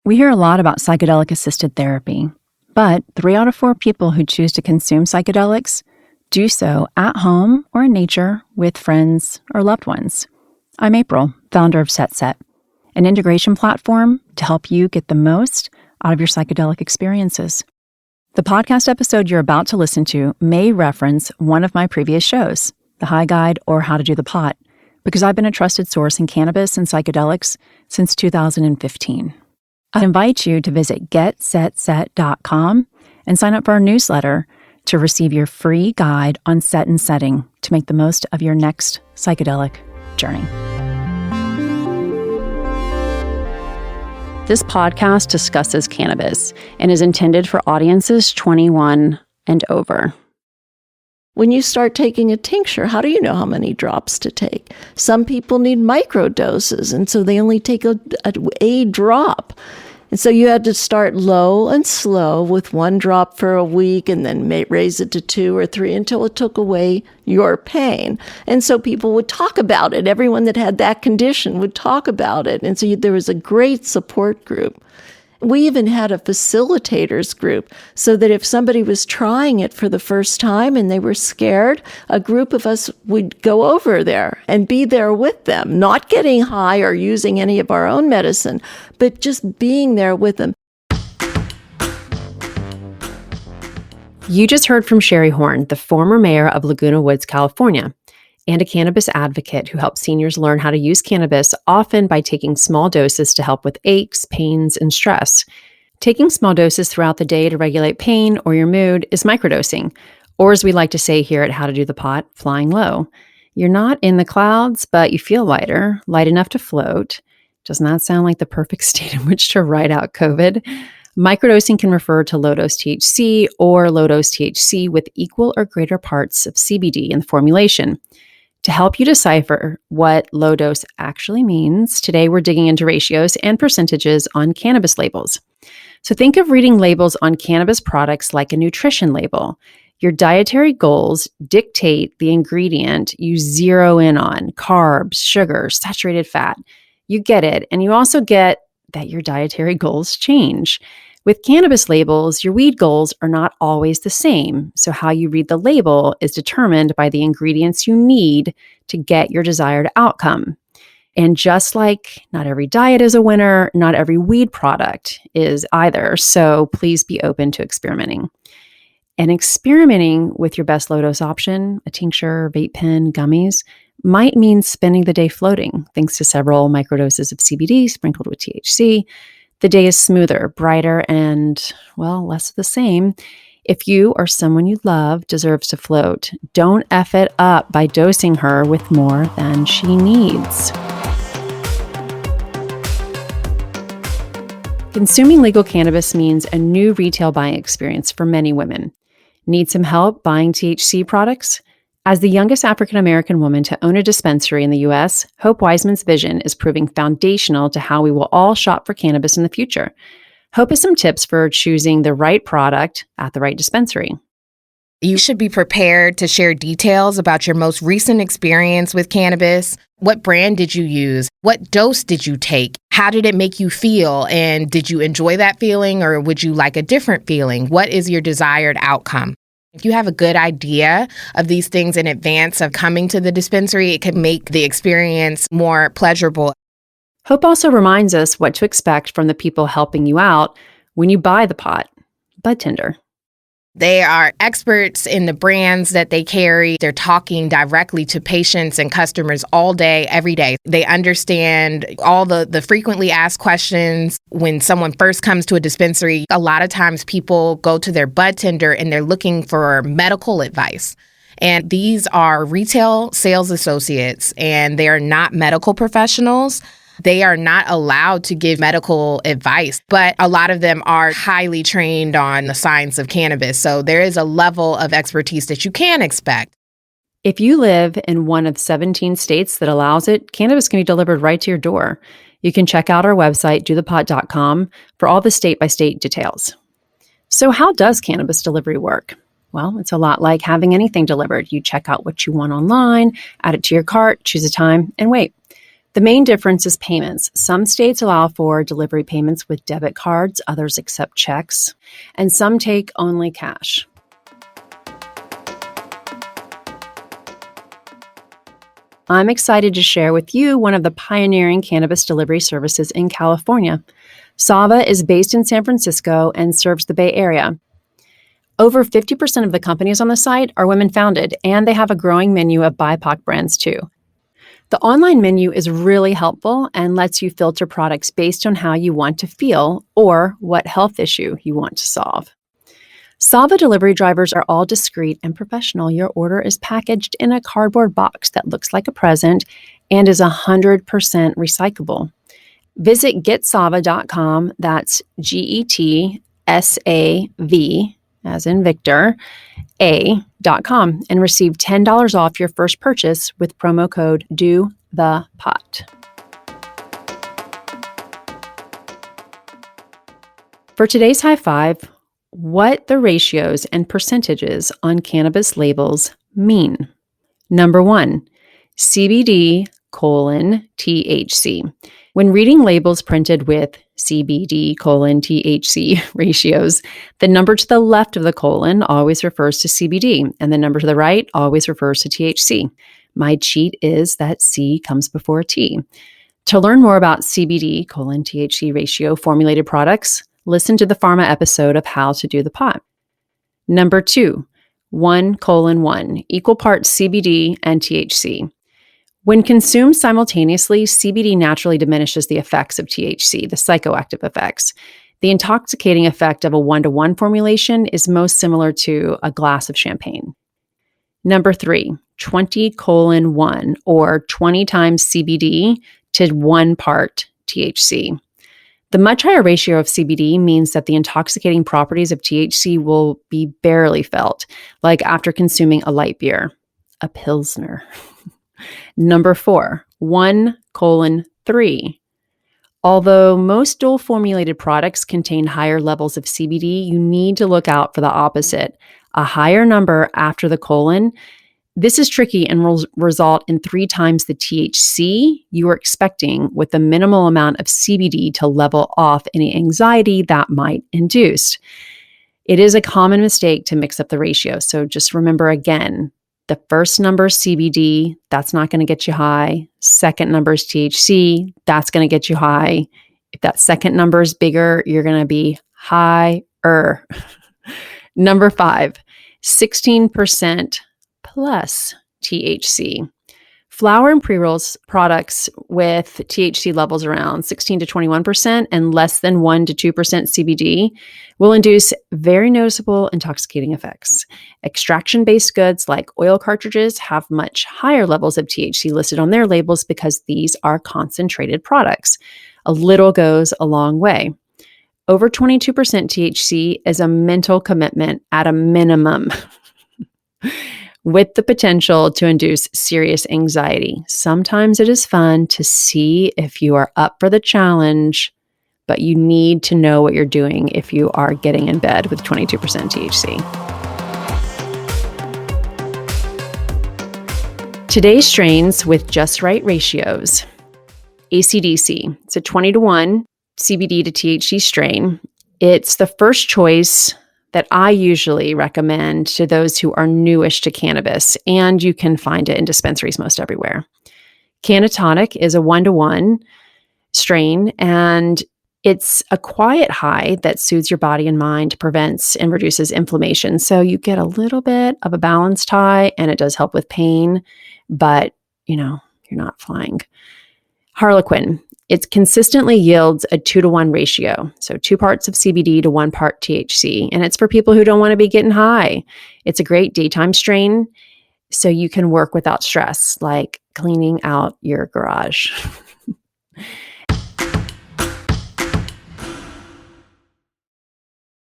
We hear a lot about psychedelic-assisted therapy, but 3 out of 4 people who choose to consume psychedelics do so at home or in nature with friends or loved ones. I'm April, founder of SetSet, an integration platform to help you get the most out of your psychedelic experiences. The podcast episode you're about to listen to may reference one of my previous shows, The High Guide or How to Do the Pot, because I've been a trusted source in cannabis and psychedelics since 2015. I invite you to visit getsetset.com and sign up for our newsletter to receive your free guide on set and setting to make the most of your next psychedelic journey. This podcast discusses cannabis and is intended for audiences 21 and over. When you start taking a tincture, how do you know how many drops to take? Some people need microdoses, and so they only take a drop. And so you had to start low and slow with 1 drop for a week and then raise it to 2 or 3 until it took away your pain. And so people would talk about it. Everyone that had that condition would talk about it. And so there was a great support group. We even had a facilitators group so that if somebody was trying it for the first time and they were scared, a group of us would go over there and be there with them, not getting high or using any of our own medicine, but just being there with them. You just heard from Sherry Horn, the former mayor of Laguna Woods, California, and a cannabis advocate who helps seniors learn how to use cannabis, often by taking small doses to help with aches, pains, and stress. Taking small doses throughout the day to regulate pain or your mood is microdosing, or as we like to say here at How to Do the Pot, flying low. You're not in the clouds, but you feel lighter, light enough to float. Doesn't that sound like the perfect state in which to ride out COVID? Microdosing can refer to low-dose THC or low-dose THC with equal or greater parts of CBD in the formulation. To help you decipher what low dose actually means, today we're digging into ratios and percentages on cannabis labels. So think of reading labels on cannabis products like a nutrition label. Your dietary goals dictate the ingredient you zero in on: carbs, sugar, saturated fat. You get it, and you also get that your dietary goals change. With cannabis labels, your weed goals are not always the same, so how you read the label is determined by the ingredients you need to get your desired outcome. And just like not every diet is a winner, not every weed product is either, so please be open to experimenting. And experimenting with your best low-dose option, a tincture, vape pen, gummies, might mean spending the day floating, thanks to several microdoses of CBD sprinkled with THC. The day is smoother, brighter, and, well, less of the same. If you or someone you love deserves to float, don't F it up by dosing her with more than she needs. Consuming legal cannabis means a new retail buying experience for many women. Need some help buying THC products? As the youngest African-American woman to own a dispensary in the U.S., Hope Wiseman's vision is proving foundational to how we will all shop for cannabis in the future. Hope has some tips for choosing the right product at the right dispensary. You should be prepared to share details about your most recent experience with cannabis. What brand did you use? What dose did you take? How did it make you feel? And did you enjoy that feeling, or would you like a different feeling? What is your desired outcome? If you have a good idea of these things in advance of coming to the dispensary, it can make the experience more pleasurable. Hope also reminds us what to expect from the people helping you out when you buy the pot. Bud tender. They are experts in the brands that they carry. They're talking directly to patients and customers all day, every day. They understand all the frequently asked questions. When someone first comes to a dispensary, a lot of times people go to their bud tender and they're looking for medical advice. And these are retail sales associates, and they are not medical professionals. They are not allowed to give medical advice, but a lot of them are highly trained on the science of cannabis. So there is a level of expertise that you can expect. If you live in one of 17 states that allows it, cannabis can be delivered right to your door. You can check out our website, dothepot.com, for all the state-by-state details. So how does cannabis delivery work? Well, it's a lot like having anything delivered. You check out what you want online, add it to your cart, choose a time, and wait. The main difference is payments. Some states allow for delivery payments with debit cards, others accept checks, and some take only cash. I'm excited to share with you one of the pioneering cannabis delivery services in California. Sava is based in San Francisco and serves the Bay Area. Over 50% of the companies on the site are women-founded, and they have a growing menu of BIPOC brands too. The online menu is really helpful and lets you filter products based on how you want to feel or what health issue you want to solve. Sava delivery drivers are all discreet and professional. Your order is packaged in a cardboard box that looks like a present and is 100% recyclable. Visit getsava.com, that's GETSAV, as in Victor, A.com, and receive $10 off your first purchase with promo code DOTHEPOT. For today's high five, what the ratios and percentages on cannabis labels mean. Number 1, CBD:THC. When reading labels printed with CBD:THC ratios, the number to the left of the colon always refers to CBD, and the number to the right always refers to THC. My cheat is that C comes before T. To learn more about CBD:THC ratio formulated products, listen to the pharma episode of How to Do the Pot. Number 2, 1:1, equal parts CBD and THC. When consumed simultaneously, CBD naturally diminishes the effects of THC, the psychoactive effects. The intoxicating effect of a 1:1 formulation is most similar to a glass of champagne. Number 3, 20:1, or 20 times CBD to 1 part THC. The much higher ratio of CBD means that the intoxicating properties of THC will be barely felt, like after consuming a light beer, a Pilsner. Number 4, 1:3. Although most dual formulated products contain higher levels of CBD, you need to look out for the opposite, a higher number after the colon. This is tricky and will result in 3 times the THC you are expecting, with a minimal amount of CBD to level off any anxiety that might induce. It is a common mistake to mix up the ratio, so just remember again, the first number is CBD, that's not going to get you high. Second number is THC, that's going to get you high. If that second number is bigger, you're going to be higher. Number 5, 16% plus THC. Flower and pre-rolls products with THC levels around 16 to 21% and less than 1 to 2% CBD will induce very noticeable intoxicating effects. Extraction-based goods like oil cartridges have much higher levels of THC listed on their labels because these are concentrated products. A little goes a long way. Over 22% THC is a mental commitment at a minimum, with the potential to induce serious anxiety. Sometimes it is fun to see if you are up for the challenge, but you need to know what you're doing if you are getting in bed with 22% THC. Today's strains with just right ratios. AC/DC. It's a 20:1 CBD to THC strain. It's the first choice that I usually recommend to those who are newish to cannabis, and you can find it in dispensaries most everywhere. Cannatonic is a 1:1 strain, and it's a quiet high that soothes your body and mind, prevents and reduces inflammation. So you get a little bit of a balanced high, and it does help with pain, but you're not flying. Harlequin. It consistently yields a 2:1 ratio. So 2 parts of CBD to 1 part THC. And it's for people who don't want to be getting high. It's a great daytime strain, so you can work without stress, like cleaning out your garage.